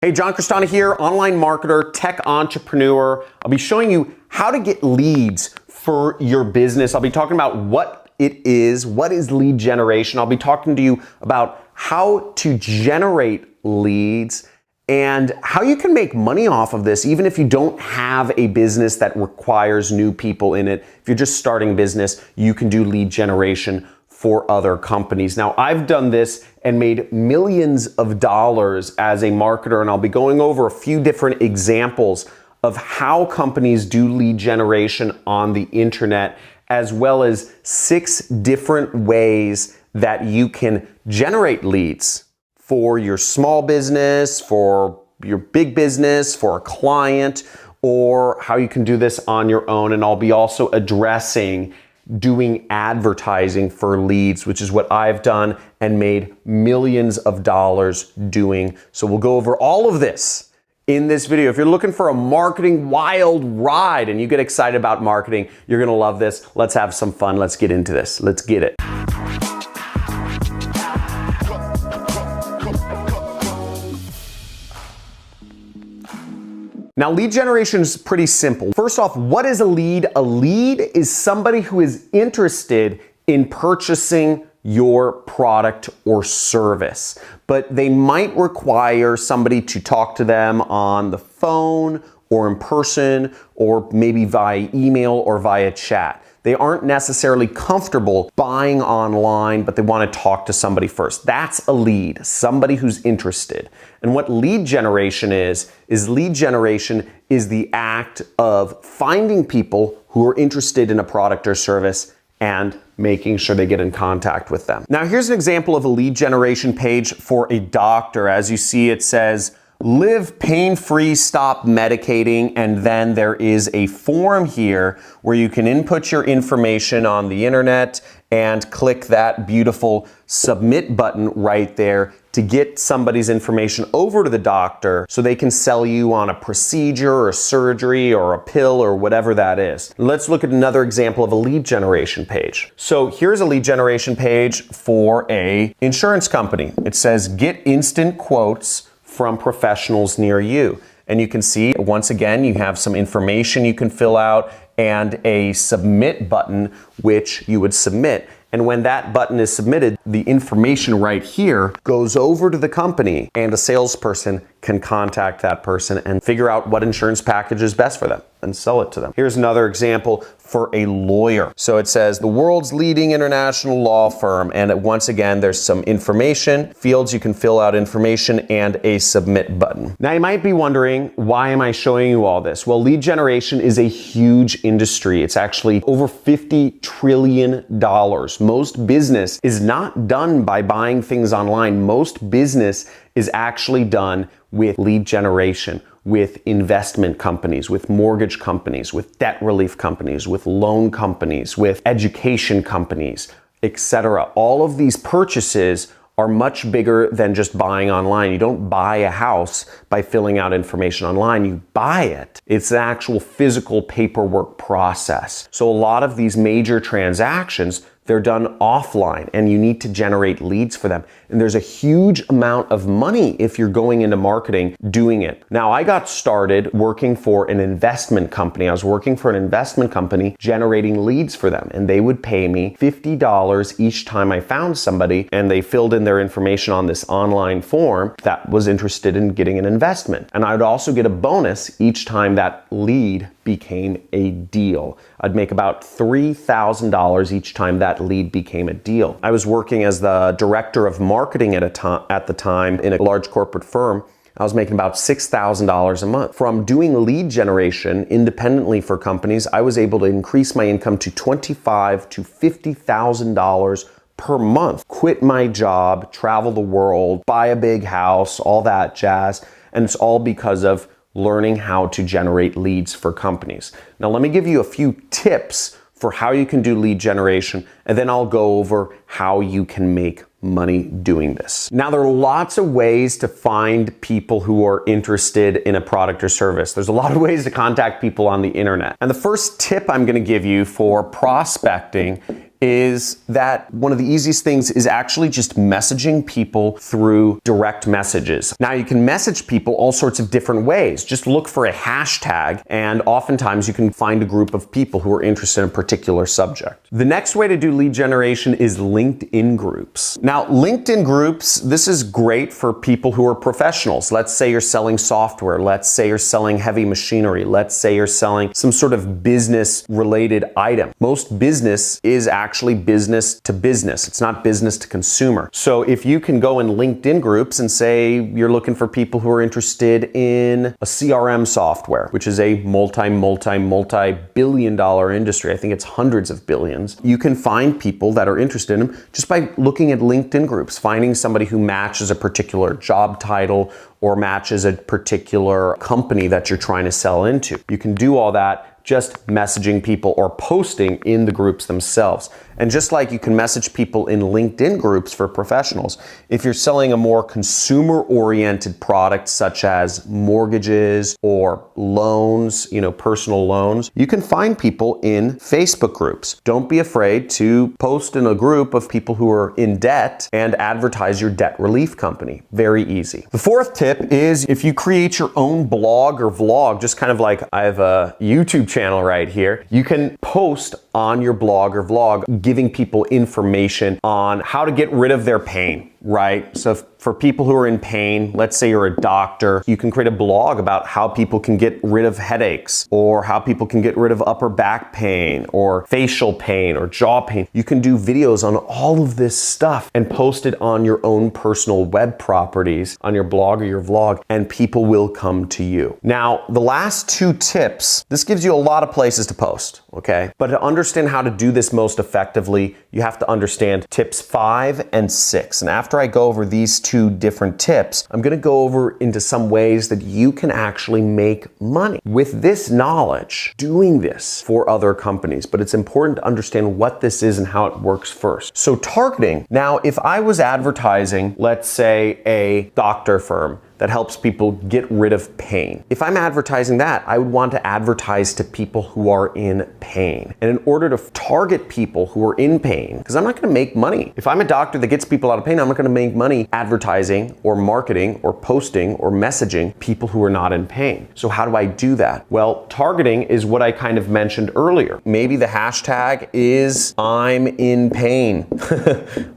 Hey, John Crestani here, online marketer, tech entrepreneur. I'll be showing you how to get leads for your business. I'll be talking about what is lead generation. I'll be talking to you about how to generate leads and how you can make money off of this even if you don't have a business that requires new people in it. If you're just starting business, you can do lead generation for other companies. Now, I've done this and made millions of dollars as a marketer, and I'll be going over a few different examples of how companies do lead generation on the internet, as well as 6 different ways that you can generate leads for your small business, for your big business, for a client, or how you can do this on your own. And I'll be also addressing doing advertising for leads, which is what I've done and made millions of dollars doing. So we'll go over all of this in this video. If you're looking for a marketing wild ride and you get excited about marketing, you're gonna love this. Let's have some fun. Let's get into this. Let's get it. Now, lead generation is pretty simple. First off, what is a lead? A lead is somebody who is interested in purchasing your product or service, but they might require somebody to talk to them on the phone or in person or maybe via email or via chat. They aren't necessarily comfortable buying online, but they want to talk to somebody first. That's a lead, somebody who's interested. And what lead generation is lead generation is the act of finding people who are interested in a product or service and making sure they get in contact with them. Now, here's an example of a lead generation page for a doctor. As you see, it says, live pain-free, stop medicating, and then there is a form here where you can input your information on the internet and click that beautiful submit button right there to get somebody's information over to the doctor so they can sell you on a procedure or a surgery or a pill or whatever that is. Let's look at another example of a lead generation page. So here's a lead generation page for an insurance company. It says, get instant quotes from professionals near you. And you can see, once again, you have some information you can fill out and a submit button, which you would submit. And when that button is submitted, the information right here goes over to the company and a salesperson can contact that person and figure out what insurance package is best for them and sell it to them. Here's another example for a lawyer. So it says the world's leading international law firm. And once again, there's some information, fields you can fill out information and a submit button. Now you might be wondering, why am I showing you all this? Well, lead generation is a huge industry. It's actually over $50 trillion. Most business is not done by buying things online. Most business is actually done with lead generation, with investment companies, with mortgage companies, with debt relief companies, with loan companies, with education companies, etc. All of these purchases are much bigger than just buying online. You don't buy a house by filling out information online. You buy it. It's an actual physical paperwork process. So a lot of these major transactions, they're done offline and you need to generate leads for them. And there's a huge amount of money if you're going into marketing doing it. Now, I got started working for an investment company. I was working for an investment company generating leads for them, and they would pay me $50 each time I found somebody and they filled in their information on this online form that was interested in getting an investment. And I'd also get a bonus each time that lead became a deal. I'd make about $3,000 each time that lead became a deal. I was working as the director of marketing at the time in a large corporate firm. I was making about $6,000 a month. From doing lead generation independently for companies, I was able to increase my income to $25,000 to $50,000 per month. Quit my job, travel the world, buy a big house, all that jazz. And it's all because of learning how to generate leads for companies. Now, let me give you a few tips for how you can do lead generation, and then I'll go over how you can make money doing this. Now, there are lots of ways to find people who are interested in a product or service. There's a lot of ways to contact people on the internet. And the first tip I'm going to give you for prospecting is that one of the easiest things is actually just messaging people through direct messages. Now, you can message people all sorts of different ways. Just look for a hashtag, and oftentimes you can find a group of people who are interested in a particular subject. The next way to do lead generation is LinkedIn groups. Now, LinkedIn groups, this is great for people who are professionals. Let's say you're selling software. Let's say you're selling heavy machinery. Let's say you're selling some sort of business-related item. Most business is actually business to business. It's not business to consumer. So if you can go in LinkedIn groups and say you're looking for people who are interested in a CRM software, which is a multi-billion-dollar industry. I think it's hundreds of billions. You can find people that are interested in them just by looking at LinkedIn groups, finding somebody who matches a particular job title or matches a particular company that you're trying to sell into. You can do all that just messaging people or posting in the groups themselves. And just like you can message people in LinkedIn groups for professionals, if you're selling a more consumer-oriented product such as mortgages or loans, personal loans, you can find people in Facebook groups. Don't be afraid to post in a group of people who are in debt and advertise your debt relief company. Very easy. The fourth tip is if you create your own blog or vlog, just kind of like I have a YouTube channel right here, you can post on your blog or vlog giving people information on how to get rid of their pain, right? So for people who are in pain, let's say you're a doctor, you can create a blog about how people can get rid of headaches, or how people can get rid of upper back pain or facial pain or jaw pain. You can do videos on all of this stuff and post it on your own personal web properties on your blog or your vlog, and people will come to you. Now, the last two tips, this gives you a lot of places to post, okay? But to understand how to do this most effectively, you have to understand tips 5 and 6. And after I go over these two different tips, I'm going to go over into some ways that you can actually make money with this knowledge, doing this for other companies. But it's important to understand what this is and how it works first. So targeting. Now, if I was advertising, let's say a doctor firm that helps people get rid of pain. If I'm advertising that, I would want to advertise to people who are in pain. And in order to target people who are in pain, because I'm not gonna make money. If I'm a doctor that gets people out of pain, I'm not gonna make money advertising or marketing or posting or messaging people who are not in pain. So how do I do that? Well, targeting is what I kind of mentioned earlier. Maybe the hashtag is I'm in pain,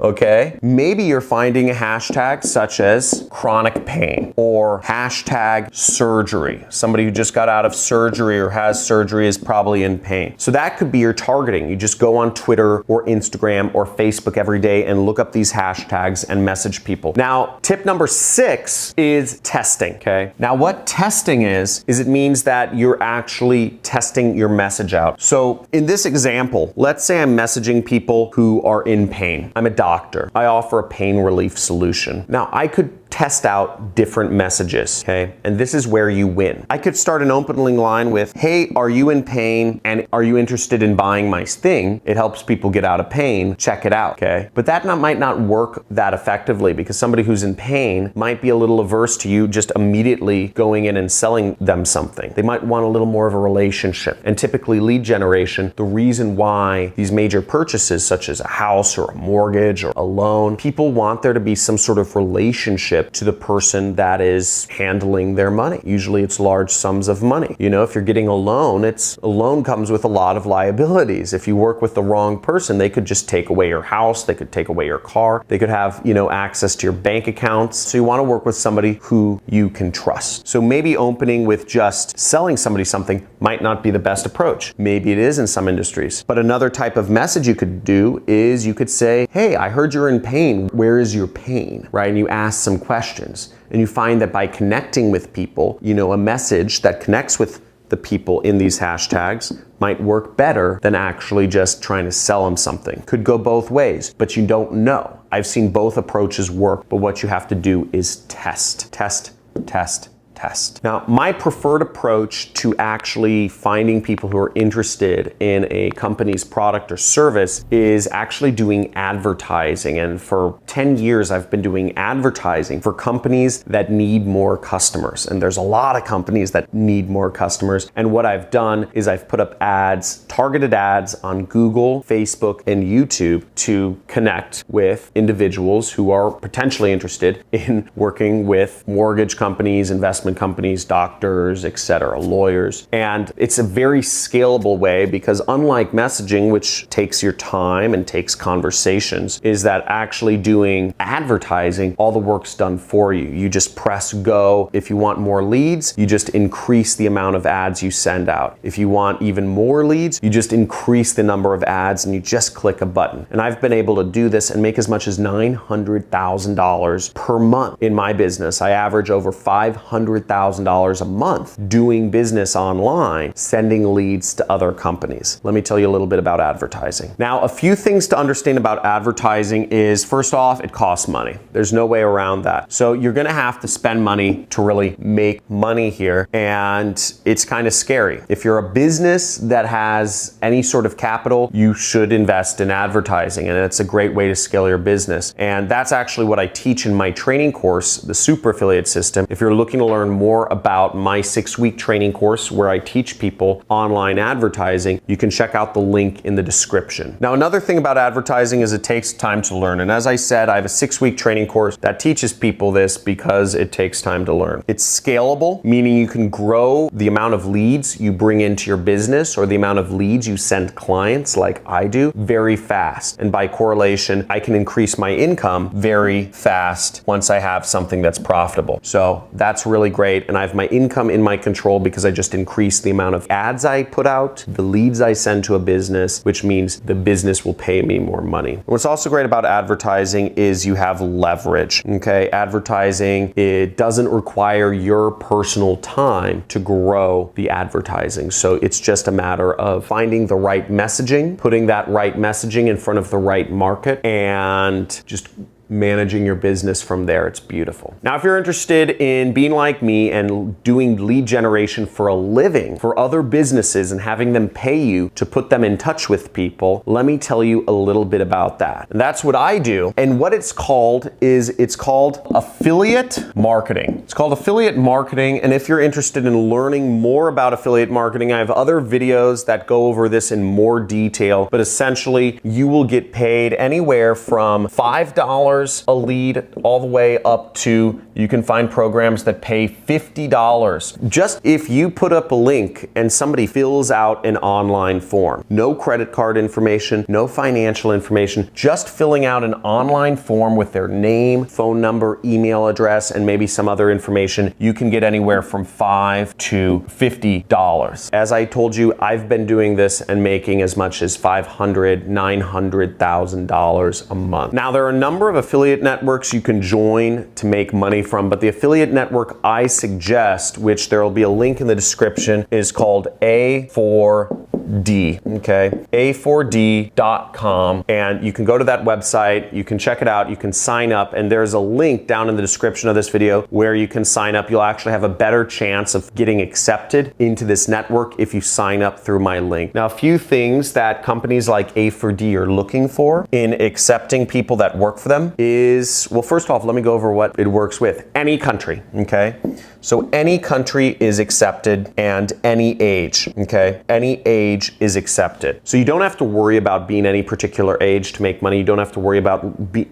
okay? Maybe you're finding a hashtag such as chronic pain, or hashtag surgery. Somebody who just got out of surgery or has surgery is probably in pain. So that could be your targeting. You just go on Twitter or Instagram or Facebook every day and look up these hashtags and message people. Now, tip number 6 is testing, okay? Now, what testing is it means that you're actually testing your message out. So in this example, let's say I'm messaging people who are in pain. I'm a doctor. I offer a pain relief solution. Now, I could test out different messages, okay? And this is where you win. I could start an opening line with, hey, are you in pain and are you interested in buying my thing? It helps people get out of pain. Check it out, okay? But that might not work that effectively, because somebody who's in pain might be a little averse to you just immediately going in and selling them something. They might want a little more of a relationship. And typically lead generation, the reason why these major purchases such as a house or a mortgage or a loan, people want there to be some sort of relationship to the person that is handling their money. Usually it's large sums of money. If you're getting a loan comes with a lot of liabilities. If you work with the wrong person, they could just take away your house, they could take away your car, they could have, access to your bank accounts. So you want to work with somebody who you can trust. So maybe opening with just selling somebody something might not be the best approach. Maybe it is in some industries. But another type of message you could do is you could say, hey, I heard you're in pain. Where is your pain? Right? And you ask some questions. And you find that by connecting with people, a message that connects with the people in these hashtags might work better than actually just trying to sell them something. Could go both ways, but you don't know. I've seen both approaches work, but what you have to do is test, test, test, test. Now, my preferred approach to actually finding people who are interested in a company's product or service is actually doing advertising. And for 10 years, I've been doing advertising for companies that need more customers. And there's a lot of companies that need more customers. And what I've done is I've put up ads, targeted ads on Google, Facebook, and YouTube to connect with individuals who are potentially interested in working with mortgage companies, investment companies, doctors, etc., lawyers. And it's a very scalable way because unlike messaging, which takes your time and takes conversations, is that actually doing advertising, all the work's done for you. You just press go. If you want more leads, you just increase the amount of ads you send out. If you want even more leads, you just increase the number of ads and you just click a button. And I've been able to do this and make as much as $900,000 per month in my business. I average over $500,000 a month doing business online, sending leads to other companies. Let me tell you a little bit about advertising. Now, a few things to understand about advertising is, first off, it costs money. There's no way around that. So you're gonna have to spend money to really make money here, and it's kind of scary. If you're a business that has any sort of capital, you should invest in advertising, and it's a great way to scale your business. And that's actually what I teach in my training course, the Super Affiliate System. If you're looking to learn more about my 6-week training course where I teach people online advertising, you can check out the link in the description. Now, another thing about advertising is it takes time to learn. And as I said, I have a 6-week training course that teaches people this because it takes time to learn. It's scalable, meaning you can grow the amount of leads you bring into your business or the amount of leads you send clients like I do very fast. And by correlation, I can increase my income very fast once I have something that's profitable. So that's really great. And I have my income in my control because I just increase the amount of ads I put out, the leads I send to a business, which means the business will pay me more money. And what's also great about advertising is you have leverage, okay? Advertising, it doesn't require your personal time to grow the advertising. So it's just a matter of finding the right messaging, putting that right messaging in front of the right market, and just managing your business from there. It's beautiful. Now, if you're interested in being like me and doing lead generation for a living for other businesses and having them pay you to put them in touch with people, let me tell you a little bit about that. And that's what I do. And what it's called is affiliate marketing. It's called affiliate marketing. And if you're interested in learning more about affiliate marketing, I have other videos that go over this in more detail. But essentially, you will get paid anywhere from $5 a lead all the way up to, you can find programs that pay $50 just if you put up a link and somebody fills out an online form. No credit card information, no financial information, just filling out an online form with their name, phone number, email address, and maybe some other information. You can get anywhere from $5 to $50. As I told you, I've been doing this and making as much as $500,000, $900,000 a month. Now, there are a number of affiliate networks you can join to make money from, but the affiliate network I suggest, which there will be a link in the description, is called A4D, okay? A4D.com, and you can go to that website, you can check it out, you can sign up, and there's a link down in the description of this video where you can sign up. You'll actually have a better chance of getting accepted into this network if you sign up through my link. Now, a few things that companies like A4D are looking for in accepting people that work for them is, well, first off, let me go over what it works with. Any country, okay? So any country is accepted and any age, okay? Any age is accepted. So you don't have to worry about being any particular age to make money. You don't have to worry about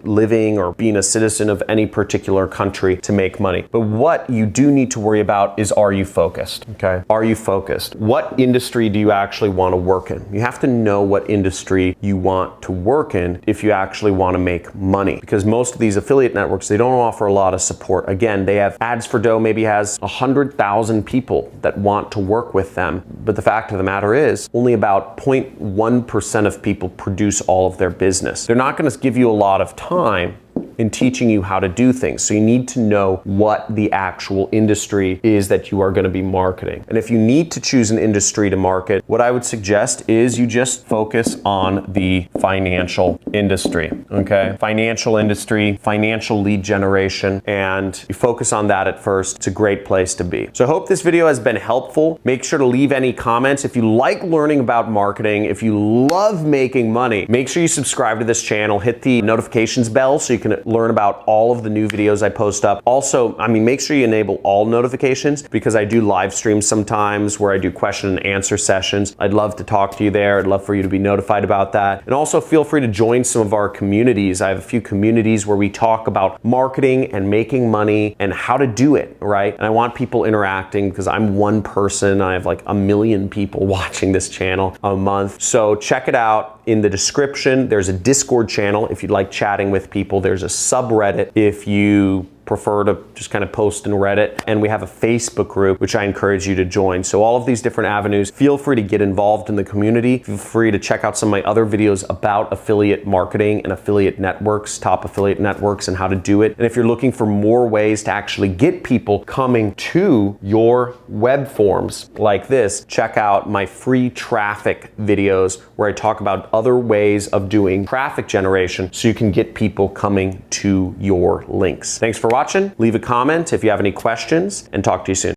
living or being a citizen of any particular country to make money. But what you do need to worry about is, are you focused, okay? Are you focused? What industry do you actually want to work in? You have to know what industry you want to work in if you actually want to make money, because most of these affiliate networks, they don't offer a lot of support. Again, they have Ads for Dough, maybe has 100,000 people that want to work with them. But the fact of the matter is, only about 0.1% of people produce all of their business. They're not going to give you a lot of time in teaching you how to do things. So you need to know what the actual industry is that you are going to be marketing. And if you need to choose an industry to market, what I would suggest is you just focus on the financial industry, okay? Financial industry, financial lead generation, and you focus on that at first. It's a great place to be. So I hope this video has been helpful. Make sure to leave any comments. If you like learning about marketing, if you love making money, make sure you subscribe to this channel, hit the notifications bell so you can learn about all of the new videos I post up. Also, make sure you enable all notifications because I do live streams sometimes where I do question and answer sessions. I'd love to talk to you there. I'd love for you to be notified about that. And also feel free to join some of our communities. I have a few communities where we talk about marketing and making money and how to do it, right? And I want people interacting because I'm one person. I have like 1 million people watching this channel a month. So check it out. In the description, there's a Discord channel if you'd like chatting with people. There's a subreddit if you prefer to just kind of post in Reddit. And we have a Facebook group, which I encourage you to join. So all of these different avenues, feel free to get involved in the community. Feel free to check out some of my other videos about affiliate marketing and affiliate networks, top affiliate networks, and how to do it. And if you're looking for more ways to actually get people coming to your web forms like this, check out my free traffic videos where I talk about other ways of doing traffic generation so you can get people coming to your links. Thanks for watching. Leave a comment if you have any questions, and talk to you soon.